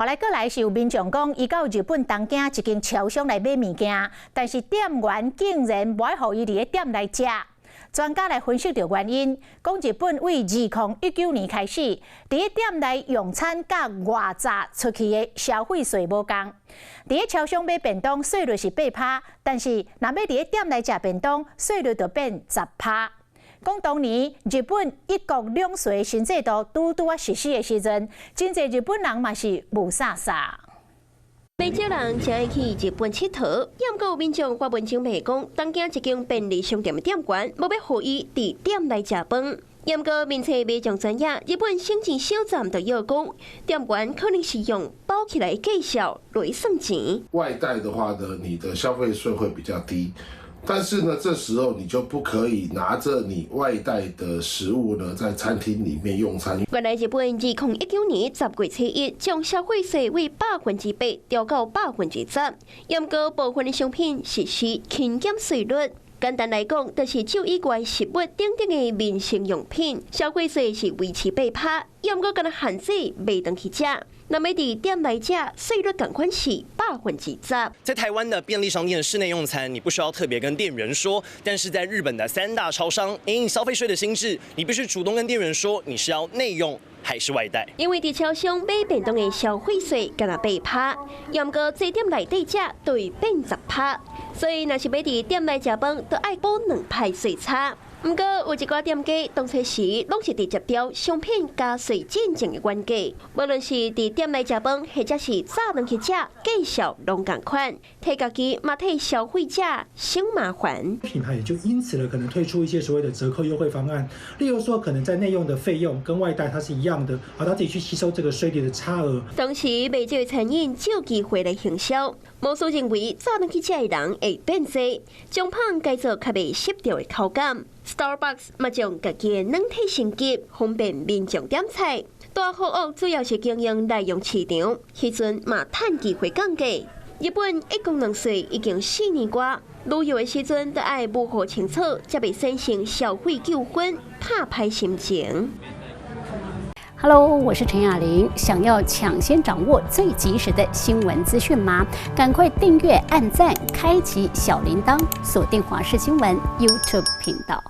后来过来是有民众讲，伊到日本东京一间超商来买物件，但是店员竟然无爱互伊伫个店内食。专家来分析着原因，讲日本为2019年开始，伫个店内用餐甲外炸出去的消费税无共。伫个超商买便当税率是8%，但是若要伫个店内食便当，税率就变10%。讲当年日本一国两税新制度拄啊实施的时阵，真侪日本人嘛是无啥啥。不少人真爱去日本佚佗，也毋过有民众发文章骂讲，东京一间便利商店的店员无要互伊伫店内食饭。也毋过民粹民众知影，日本省钱小站就要讲，店员可能是用包起来计数来算钱。外带的话呢，你的消费税会比较低。但是呢，这时候你就不可以拿着你外带的食物呢，在餐厅里面用餐。原来日本2019年10月7日将消费税为8%调到10%，也毋过部分的商品实施轻减税率。简单来讲，就是酒以外食物等等的民生用品，消费税是维持8%，也毋过敢若限制卖当去食。那么伫店内食，税率同款是10%。在台湾的便利商店的室内用餐，你不需要特别跟店员说；但是在日本的3大超商，因消费税的新制，你必须主动跟店员说你是要内用还是外带。因为伫超商买便当的消费税敢若8%，也毋过在店内底食就会变10%，所以若是要伫店内食饭，就爱补2派税差。不过有一寡店家当初时拢是直接标商品加税进前的原价，无论是伫店内食饭，或者是早人去食，计数拢同款，替家己嘛替消费者省麻烦。品牌也就因此呢，可能推出一些所谓的折扣优惠方案，例如说可能在内用的费用跟外带它是一样的，他自己去吸收这个税率的差额。同时，卖这个餐饮就有机会来行销。魔术认为早人去食的人会变多，将胖改做较袂湿掉的口感。Starbucks 嘛将家己的软体升级，方便民众点菜。大货屋主要是经营内用市场，迄阵嘛趁机会降价。日本一公两税已经4年多，旅游的时阵都爱模糊清楚，才袂产生消费纠纷，拍歹心情。Hello， 我是陈雅玲。想要抢先掌握最及时的新闻资讯吗？赶快订阅、按赞、开启小铃铛，锁定华视新闻 YouTube 频道。